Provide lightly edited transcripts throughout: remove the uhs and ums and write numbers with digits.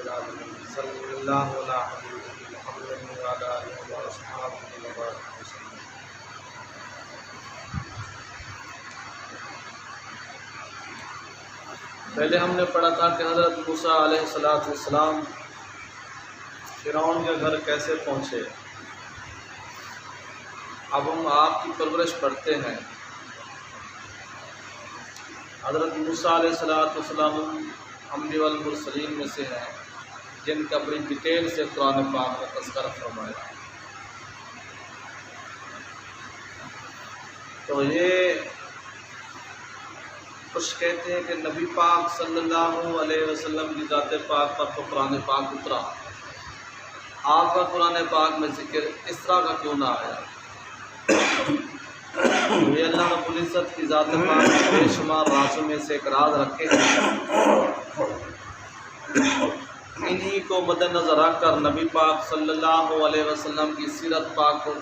العالمین صلی اللہ علیہ محمد وعلی آلہ واصحابہ وبارک وسلم۔ پہلے ہم نے پڑھا تھا کہ حضرت موسیٰ علیہ السلام فرعون کے گھر کیسے پہنچے۔ اب ہم آپ کی پرورش پڑھتے ہیں۔ حضرت موسیٰ علیہ السلام انبیاء والمرسلین میں سے ہیں جن کا بڑی ڈیٹیل سے قرآن پاک میں تذکرہ فرمایا۔ تو یہ کچھ کہتے ہیں کہ نبی پاک صلی اللہ علیہ وسلم کی ذات پاک پر تو قرآن پاک اترا، آپ کا قرآن پاک میں ذکر اس طرح کا کیوں نہ آیا؟ یہ اللہ رب العزت کی ذات پاک میں بے شمار رازوں میں سے ایک راز رکھے ہیں، انہی کو مد نظر رکھ کر نبی پاک صلی اللہ علیہ وسلم کی سیرت پاک کو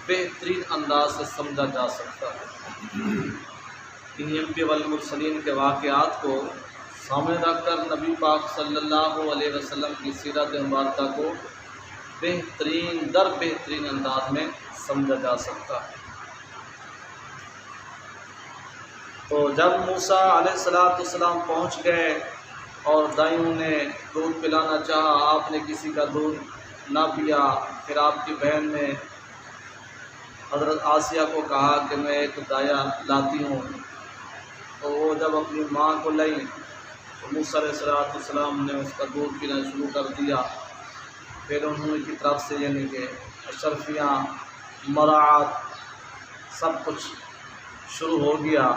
بہترین انداز سے سمجھا جا سکتا ہے۔ انہی انبیاء والمرسلین کے واقعات کو سامنے رکھ کر نبی پاک صلی اللہ علیہ وسلم کی سیرت مبارکہ کو بہترین انداز میں سمجھا جا سکتا ہے۔ تو جب موسیٰ علیہ السلام پہنچ گئے اور دائیوں نے دودھ پلانا چاہا، آپ نے کسی کا دودھ نہ پیا، پھر آپ کی بہن نے حضرت آسیہ کو کہا کہ میں ایک دایا لاتی ہوں، تو وہ جب اپنی ماں کو لائیں تو موسیٰ علیہ السلام نے اس کا دودھ پینا شروع کر دیا۔ پھر انہوں کی طرف سے یعنی کہ اشرفیاں، مراعات، سب کچھ شروع ہو گیا۔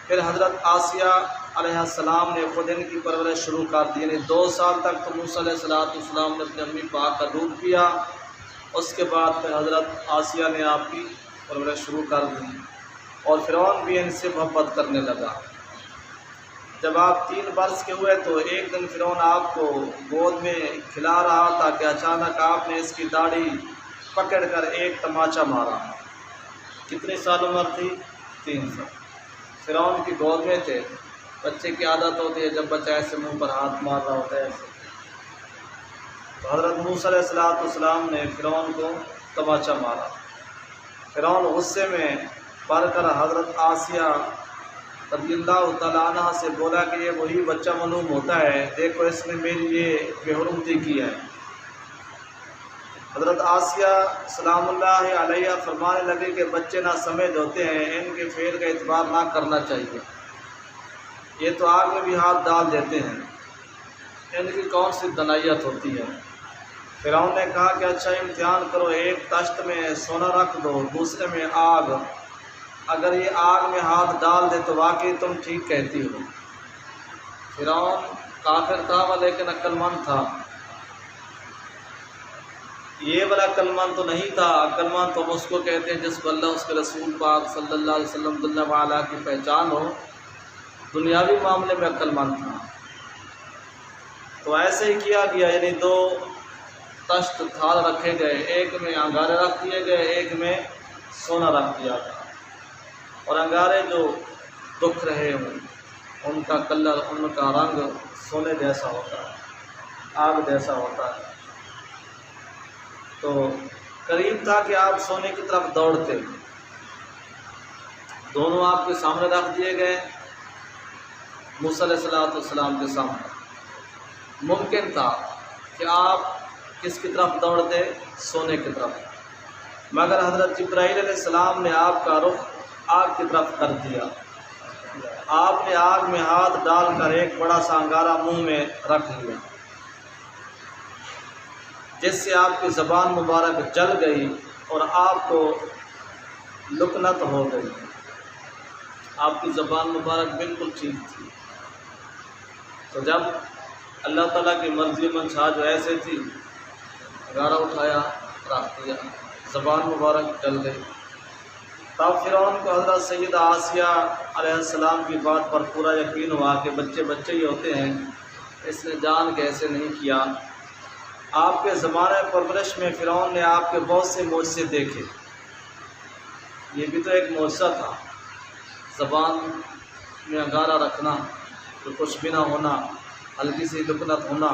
پھر حضرت آسیہ علیہ السلام نے خود ان کی پرورش شروع کر دی، یعنی 2 سال تک تو موسیٰ علیہ السلام نے اپنی امی پاک کا دودھ پیا، اس کے بعد پھر حضرت آسیہ نے آپ کی پرورش شروع کر دی اور فرعون بھی ان سے محبت کرنے لگا۔ جب آپ 3 برس کے ہوئے تو ایک دن فرعون آپ کو گود میں کھلا رہا تھا کہ اچانک آپ نے اس کی داڑھی پکڑ کر ایک تماچا مارا۔ کتنی سال عمر تھی؟ 3 سال۔ فرعون کی گود میں تھے۔ بچے کی عادت ہوتی ہے جب بچہ ایسے منہ پر ہاتھ مار رہا ہوتا ہے ایسے، تو حضرت موسیٰ علیہ السلام نے فرعون کو تماچا مارا۔ فرعون غصے میں پڑ کر حضرت آسیہ رضی اللہ تعالیٰ عنہ سے بولا کہ یہ وہی بچہ معلوم ہوتا ہے، دیکھو اس نے میری یہ بے حرمتی کی ہے۔ حضرت آسیہ سلام اللہ علیہ فرمانے لگے کہ بچے نہ سمجھ ہوتے ہیں، ان کے فعل کا اعتبار نہ کرنا چاہیے، یہ تو آگ میں بھی ہاتھ ڈال دیتے ہیں، ان کی کون سی دنائیت ہوتی ہے۔ فرعون نے کہا کہ اچھا امتحان کرو، ایک تشت میں سونا رکھ دو، دوسرے میں آگ، اگر یہ آگ میں ہاتھ ڈال دے تو واقعی تم ٹھیک کہتی ہو۔ فرعون کافر تھا لیکن عقل مند تھا، یہ والا عقل مند تو نہیں تھا۔ عقل مند تو اس کو کہتے ہیں جس کو اللہ اس کے رسول پاک صلی اللہ علیہ وسلم دلہ وعلا کی پہچان ہو، دنیاوی معاملے میں عقل مند تھا۔ تو ایسے ہی کیا گیا، یعنی 2 تشت تھال رکھے گئے، ایک میں انگارے رکھ دیے گئے، ایک میں سونا رکھ دیا گیا، اور انگارے جو دکھ رہے ہوں ان کا کلر، ان کا رنگ سونے جیسا ہوتا ہے، آگ جیسا ہوتا ہے۔ تو قریب تھا کہ آپ سونے کی طرف دوڑتے، دونوں آپ کے سامنے رکھ دیے گئے، موسیٰ علیہ السلام کے سامنے۔ ممکن تھا کہ آپ کس کی طرف دوڑتے؟ سونے کی طرف، مگر حضرت جبرائیل علیہ السلام نے آپ کا رخ آگ کی طرف کر دیا۔ آپ نے آگ میں ہاتھ ڈال کر ایک بڑا سا انگارہ منہ میں رکھ لیا، جس سے آپ کی زبان مبارک جل گئی اور آپ کو لکنت ہو گئی۔ آپ کی زبان مبارک بالکل ٹھیک تھی۔ تو جب اللہ تعالیٰ کی مرضی منشا جو ایسے تھی، انگارہ اٹھایا رکھ دیا، زبان مبارک جل گئی۔ تب فرعون کو حضرت سیدہ آسیہ علیہ السلام کی بات پر پورا یقین ہوا کہ بچے بچے ہی ہوتے ہیں، اس نے جان کے ایسے نہیں کیا۔ آپ کے زمانے پرورش میں فرعون نے آپ کے بہت سے معجزے دیکھے، یہ بھی تو ایک معجزہ تھا، زبان میں انگارہ رکھنا، تو کچھ بھی نہ ہونا، ہلکی سی لکنت ہونا۔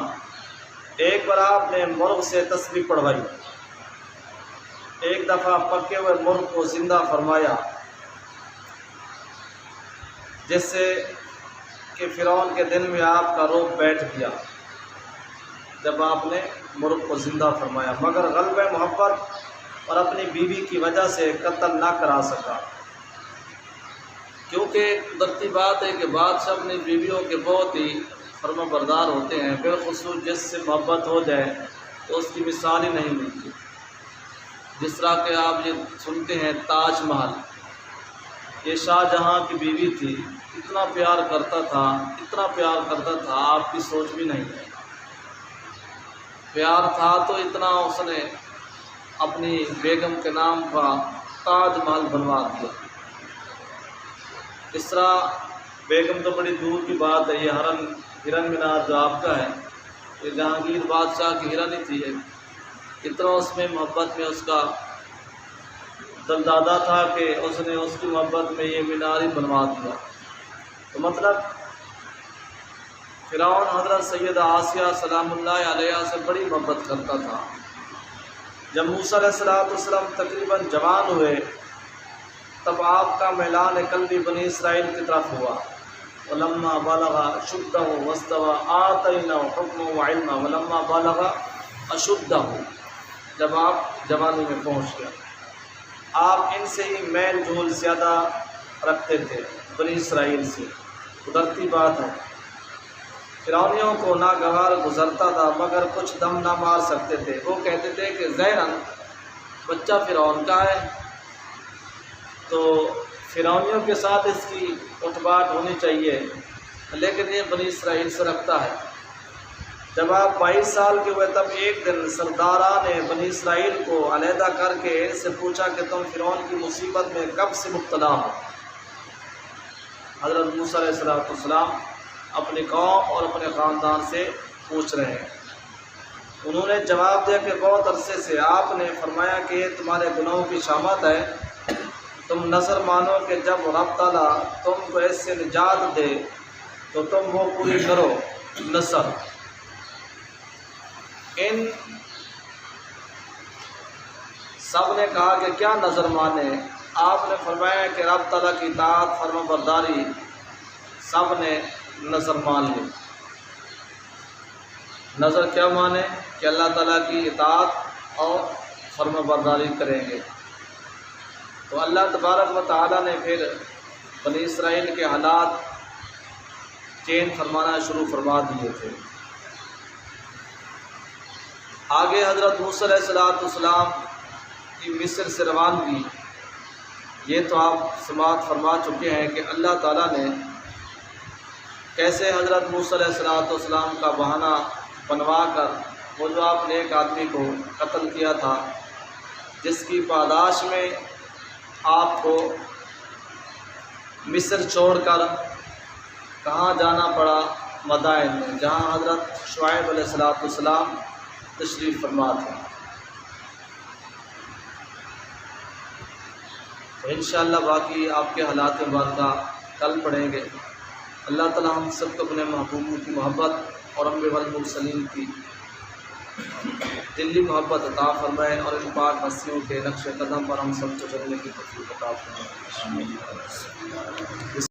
ایک بار آپ نے مرغ سے تسبیح پڑھوائی، ایک دفعہ پکے ہوئے مرغ کو زندہ فرمایا، جس سے کہ فرعون کے دل میں آپ کا رعب بیٹھ گیا جب آپ نے مرغ کو زندہ فرمایا، مگر غلبہ محبت اور اپنی بیوی کی وجہ سے قتل نہ کرا سکا، کیونکہ قدرتی بات ہے کہ بادشاہ اپنی بیویوں کے بہت ہی فرما بردار ہوتے ہیں، بالخصوص جس سے محبت ہو جائے تو اس کی مثال ہی نہیں ملتی۔ جس طرح کہ آپ یہ سنتے ہیں تاج محل، یہ شاہ جہاں کی بیوی تھی، اتنا پیار کرتا تھا، اتنا پیار کرتا تھا، آپ کی سوچ بھی نہیں ہے۔ پیار تھا تو اتنا اس نے اپنی بیگم کے نام کا تاج محل بنوا دیا۔ اس طرح بیگم تو بڑی دور کی بات ہے، یہ ہرن مینار جو آپ کا ہے، یہ جہانگیر بادشاہ کی ہرن ہی تھی، اتنا اس میں محبت میں اس کا دلدادہ تھا کہ اس نے اس کی محبت میں یہ مینار ہی بنوا دیا۔ تو مطلب فرعون حضرت سیدہ آسیہ سلام اللہ علیہ سے بڑی محبت کرتا تھا۔ جب موسیٰ علیہ السلام تقریباً جوان ہوئے تب آپ کا میلان قلبی بنی اسرائیل کی طرف ہوا۔ ولما بلغ اشدہ واستوى آتیناہ حکما وعلما ولما بلغ اشدہ، جب آپ جوانی میں پہنچ گئے، آپ ان سے ہی میل جول زیادہ رکھتے تھے بنی اسرائیل سے، قدرتی بات ہے۔ فرعونیوں کو ناگوار گزرتا تھا مگر کچھ دم نہ مار سکتے تھے۔ وہ کہتے تھے کہ ظاہراً بچہ فرعون کا ہے تو فرعونیوں کے ساتھ اس کی اٹھ باٹ ہونی چاہیے، لیکن یہ بنی اسرائیل سے رکھتا ہے۔ جب آپ 22 سال کے ہوئے تب ایک دن سرداران نے بنی اسرائیل کو علیحدہ کر کے ان سے پوچھا کہ تم فرعون کی مصیبت میں کب سے مبتلا ہو؟ حضرت موسیٰ علیہ السلام اپنی قوم اور اپنے خاندان سے پوچھ رہے ہیں۔ انہوں نے جواب دیا کہ بہت عرصے سے۔ آپ نے فرمایا کہ یہ تمہارے گناہوں کی شامت ہے، تم نظر مانو کہ جب رب تعالیٰ تم کو اس سے نجات دے تو تم وہ پوری کرو نظر۔ ان سب نے کہا کہ کیا نظر مانے؟ آپ نے فرمایا کہ رب تعالیٰ کی اطاعت فرما برداری۔ سب نے نظر مان لی۔ نظر کیا مانے؟ کہ اللہ تعالیٰ کی اطاعت اور فرما برداری کریں گے۔ تو اللہ تبارک و تعالیٰ نے پھر بنی اسرائیل کے حالات چینج فرمانا شروع فرما دیے تھے۔ آگے حضرت موسیٰ علیہ السلام کی مصر سے روانگی، یہ تو آپ سماعت فرما چکے ہیں کہ اللہ تعالیٰ نے کیسے حضرت موسیٰ علیہ السلام کا بہانہ بنوا کر وہ جو آپ نے ایک آدمی کو قتل کیا تھا، جس کی پاداش میں آپ کو مصر چھوڑ کر کہاں جانا پڑا؟ مدائن میں، جہاں حضرت شعیب علیہ السلام تشریف فرما تھے۔ تو انشاءاللہ باقی آپ کے حالات مبارکہ کل پڑھیں گے۔ اللہ تعالی ہم سب کو اپنے محبوبوں کی محبت اور انبیاء والمرسلین کی دلی محبت عطا فرمائے، اور ان پاک ہستیوں کے نقش قدم پر ہم سب کو چلنے کی توفیق عطا فرمائے۔